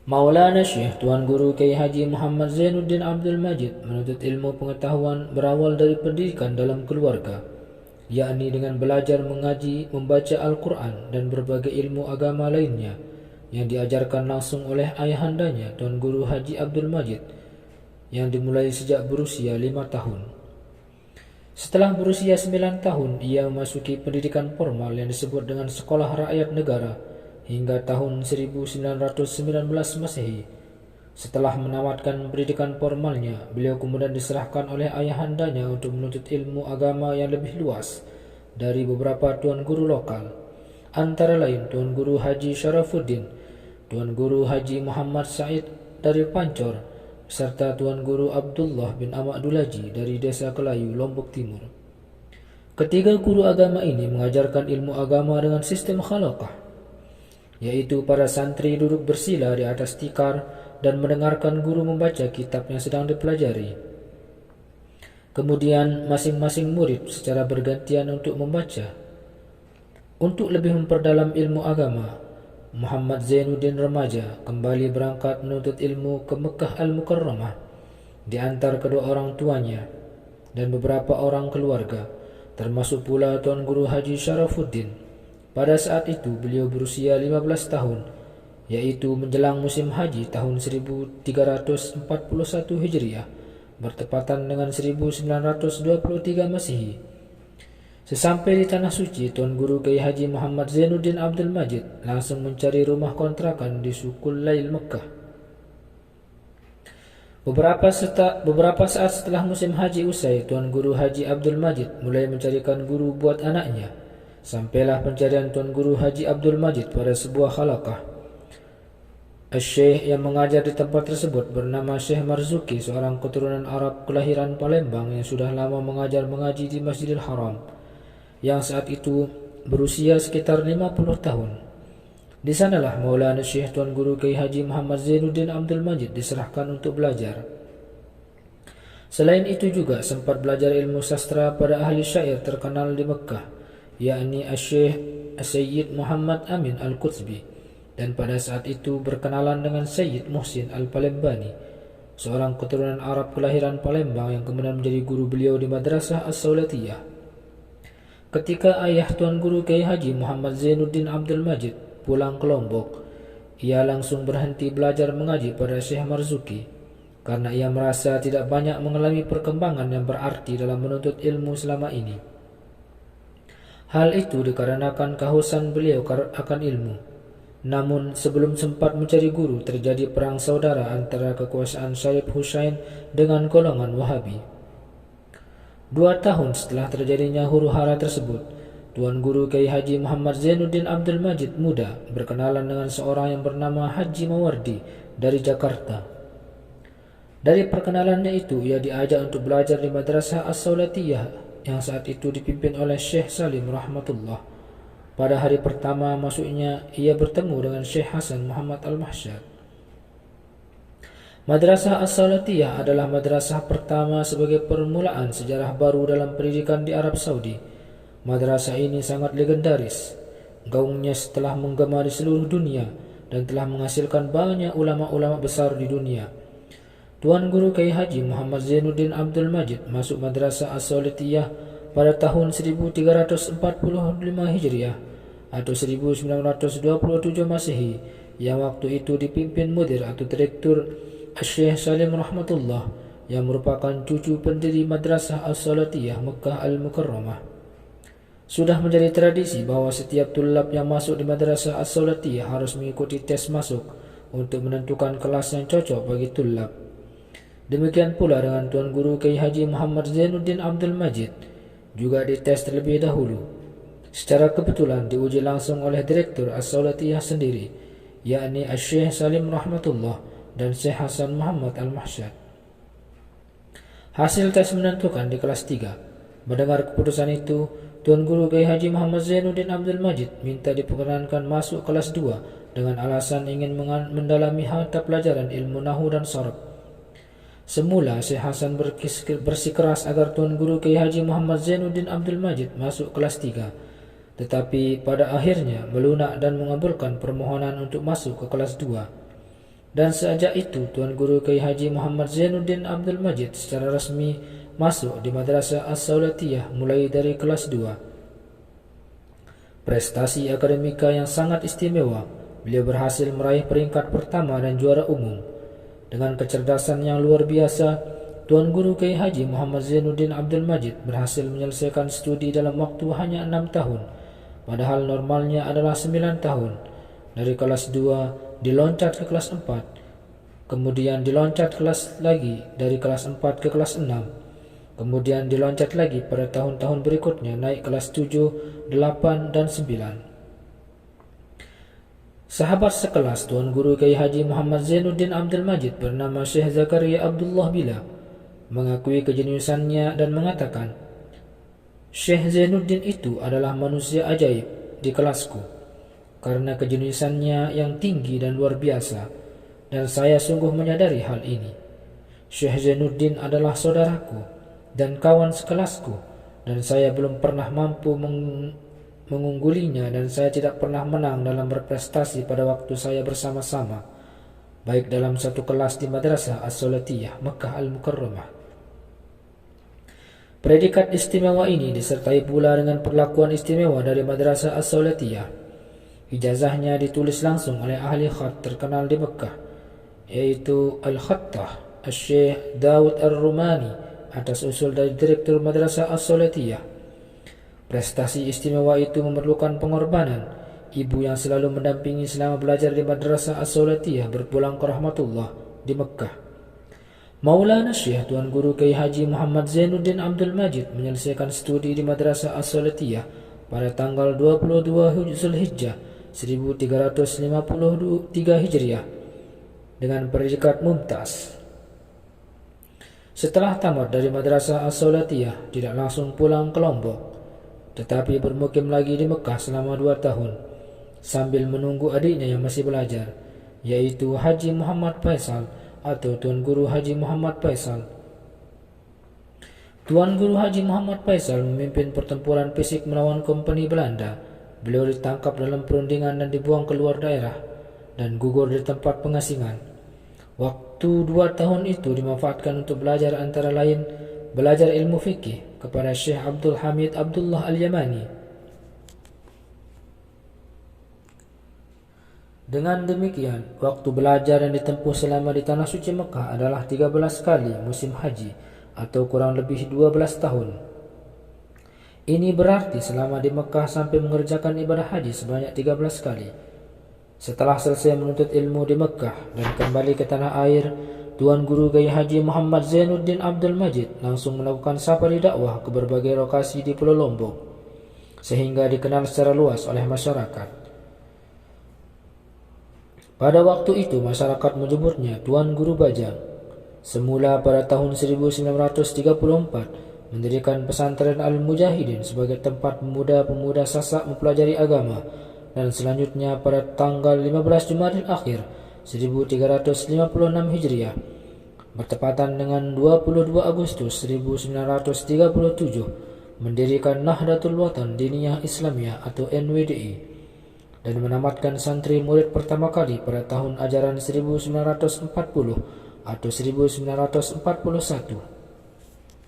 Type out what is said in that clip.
Maulana Syekh Tuan Guru Kiai Haji Muhammad Zainuddin Abdul Majid menuntut ilmu pengetahuan berawal dari pendidikan dalam keluarga, yakni dengan belajar mengaji, membaca Al-Quran dan berbagai ilmu agama lainnya yang diajarkan langsung oleh ayahandanya Tuan Guru Haji Abdul Majid yang dimulai sejak berusia 5 tahun. Setelah berusia 9 tahun, ia memasuki pendidikan formal yang disebut dengan Sekolah Rakyat Negara hingga tahun 1919 Masehi. Setelah menamatkan pendidikan formalnya, beliau kemudian diserahkan oleh ayahandanya untuk menuntut ilmu agama yang lebih luas dari beberapa tuan guru lokal, antara lain Tuan Guru Haji Syarafuddin, Tuan Guru Haji Muhammad Said dari Pancor, serta Tuan Guru Abdullah bin Ahmad Dulaji dari Desa Kelayu, Lombok Timur. Ketiga guru agama ini mengajarkan ilmu agama dengan sistem khalaqah, yaitu para santri duduk bersila di atas tikar dan mendengarkan guru membaca kitab yang sedang dipelajari. Kemudian masing-masing murid secara bergantian untuk membaca. Untuk lebih memperdalam ilmu agama, Muhammad Zainuddin remaja kembali berangkat menuntut ilmu ke Mekah Al-Mukarramah diantar kedua orang tuanya dan beberapa orang keluarga, termasuk pula Tuan Guru Haji Syarafuddin. Pada saat itu beliau berusia 15 tahun, yaitu menjelang musim haji tahun 1341 Hijriah, bertepatan dengan 1923 Masehi. Sesampai di Tanah Suci, Tuan Guru Kiai Haji Muhammad Zainuddin Abdul Majid langsung mencari rumah kontrakan di Sukul Lail Mekah. Beberapa saat setelah musim haji usai, Tuan Guru Haji Abdul Majid mulai mencarikan guru buat anaknya. Sampailah pencarian Tuan Guru Haji Abdul Majid pada sebuah khalaqah. Syekh yang mengajar di tempat tersebut bernama Syekh Marzuki, seorang keturunan Arab kelahiran Palembang yang sudah lama mengaji di Masjidil Haram, yang saat itu berusia sekitar 50 tahun. Di sanalah Maulana Syekh Tuan Guru Kiai Haji Muhammad Zainuddin Abdul Majid diserahkan untuk belajar. Selain itu juga sempat belajar ilmu sastra pada ahli syair terkenal di Mekah, yakni Syekh Sayyid Muhammad Amin Al-Qutsbi, dan pada saat itu berkenalan dengan Sayyid Muhsin Al-Palembani, seorang keturunan Arab kelahiran Palembang yang kemudian menjadi guru beliau di Madrasah As-Saulatiyah. Ketika ayah Tuan Guru Kiai Haji Muhammad Zainuddin Abdul Majid pulang ke Lombok, ia langsung berhenti belajar mengaji pada Syekh Marzuki karena ia merasa tidak banyak mengalami perkembangan yang berarti dalam menuntut ilmu selama ini. Hal itu dikarenakan kehausan beliau akan ilmu. Namun sebelum sempat mencari guru, terjadi perang saudara antara kekuasaan Syarif Husain dengan golongan Wahabi. 2 tahun setelah terjadinya huru-hara tersebut, Tuan Guru Kiai Haji Muhammad Zainuddin Abdul Majid muda berkenalan dengan seorang yang bernama Haji Mawardi dari Jakarta. Dari perkenalannya itu, ia diajak untuk belajar di Madrasah As-Saulatiyah yang saat itu dipimpin oleh Syekh Salim rahmatullah. Pada hari pertama masuknya, ia bertemu dengan Syekh Hasan Muhammad Al-Mahsyad. Madrasah As-Saulatiyah adalah madrasah pertama sebagai permulaan sejarah baru dalam pendidikan di Arab Saudi. Madrasah ini sangat legendaris. Gaungnya setelah menggema di seluruh dunia dan telah menghasilkan banyak ulama-ulama besar di dunia. Tuan Guru Kiai Haji Muhammad Zainuddin Abdul Majid masuk Madrasah As-Saulatiyah pada tahun 1345 Hijriah atau 1927 Masehi, yang waktu itu dipimpin mudir atau direktur Syekh Salim rahmatullah, yang merupakan cucu pendiri Madrasah As-Saulatiyah Mekah Al-Mukarramah. Sudah menjadi tradisi bahwa setiap tulab yang masuk di Madrasah As-Saulatiyah harus mengikuti tes masuk untuk menentukan kelas yang cocok bagi tulab. Demikian pula dengan Tuan Guru Kiai Haji Muhammad Zainuddin Abdul Majid, juga dites terlebih dahulu. Secara kebetulan diuji langsung oleh Direktur As-Saulatiyah sendiri, yakni Syekh Salim rahmatullah dan Syekh Hasan Muhammad Al-Mahsyad. Hasil tes menentukan di kelas 3. Mendengar keputusan itu, Tuan Guru Kiai Haji Muhammad Zainuddin Abdul Majid minta diperkenankan masuk kelas 2 dengan alasan ingin mendalami mata pelajaran ilmu nahu dan sharaf. Semula Syekh Hasan bersikeras agar Tuan Guru Kiai Haji Muhammad Zainuddin Abdul Majid masuk kelas 3, tetapi pada akhirnya melunak dan mengabulkan permohonan untuk masuk ke kelas 2. Dan sejak itu Tuan Guru Kiai Haji Muhammad Zainuddin Abdul Majid secara resmi masuk di Madrasah As-Saulatiyah mulai dari kelas 2. Prestasi akademika yang sangat istimewa, beliau berhasil meraih peringkat pertama dan juara umum. Dengan kecerdasan yang luar biasa, Tuan Guru Kiai Haji Muhammad Zainuddin Abdul Majid berhasil menyelesaikan studi dalam waktu hanya 6 tahun, padahal normalnya adalah 9 tahun. Dari kelas 2 diloncat ke kelas 4, kemudian diloncat kelas lagi dari kelas 4 ke kelas 6, kemudian diloncat lagi pada tahun-tahun berikutnya naik kelas 7, 8, dan 9. Sahabat sekelas Tuan Guru Kiai Haji Muhammad Zainuddin Abdul Majid bernama Syekh Zakaria Abdullah Bila mengakui kejeniusannya dan mengatakan, Syekh Zainuddin itu adalah manusia ajaib di kelasku karena kejeniusannya yang tinggi dan luar biasa, dan saya sungguh menyadari hal ini. Syekh Zainuddin adalah saudaraku dan kawan sekelasku, dan saya belum pernah mampu mengunggulinya, dan saya tidak pernah menang dalam berprestasi pada waktu saya bersama-sama, baik dalam satu kelas di Madrasah As-Saulatiyah Makkah Al-Mukarramah. Predikat istimewa ini disertai pula dengan perlakuan istimewa dari Madrasah As-Saulatiyah. Ijazahnya ditulis langsung oleh ahli khat terkenal di Mekah, yaitu Al-Khattah Syekh Daud Ar-Rumani atas usul dari Direktur Madrasah As-Saulatiyah. Prestasi istimewa itu memerlukan pengorbanan. Ibu yang selalu mendampingi selama belajar di Madrasah As-Saulatiyah berpulang ke rahmatullah di Mekah. Maulana Syekh Tuan Guru Kiai Haji Muhammad Zainuddin Abdul Majid menyelesaikan studi di Madrasah As-Saulatiyah pada tanggal 22 Zulhijjah 1353 Hijriah dengan predikat mumtaz. Setelah tamat dari Madrasah As-Saulatiyah tidak langsung pulang ke Lombok, tetapi bermukim lagi di Mekah selama 2 tahun sambil menunggu adiknya yang masih belajar, yaitu Haji Muhammad Faisal atau Tuan Guru Haji Muhammad Faisal. Tuan Guru Haji Muhammad Faisal memimpin pertempuran fisik melawan Kompeni Belanda. Beliau ditangkap dalam perundingan dan dibuang ke luar daerah dan gugur di tempat pengasingan. Waktu 2 tahun itu dimanfaatkan untuk belajar antara lain belajar ilmu fikih kepada Syekh Abdul Hamid Abdullah Al-Yamani. Dengan demikian, waktu belajar yang ditempuh selama di Tanah Suci Mekah adalah 13 kali musim haji atau kurang lebih 12 tahun. Ini berarti selama di Mekah sampai mengerjakan ibadah haji sebanyak 13 kali. Setelah selesai menuntut ilmu di Mekah dan kembali ke tanah air, Tuan Guru Kiai Haji Muhammad Zainuddin Abdul Majid langsung melakukan safari dakwah ke berbagai lokasi di Pulau Lombok, sehingga dikenal secara luas oleh masyarakat. Pada waktu itu masyarakat menyebutnya Tuan Guru Bajang. Semula pada tahun 1934 mendirikan pesantren Al-Mujahidin sebagai tempat pemuda-pemuda Sasak mempelajari agama, dan selanjutnya pada tanggal 15 Jumadil Akhir 1356 Hijriah bertepatan dengan 22 Agustus 1937 mendirikan Nahdlatul Watan Diniyah Islamiyah atau NWDI dan menamatkan santri murid pertama kali pada tahun ajaran 1940 atau 1941.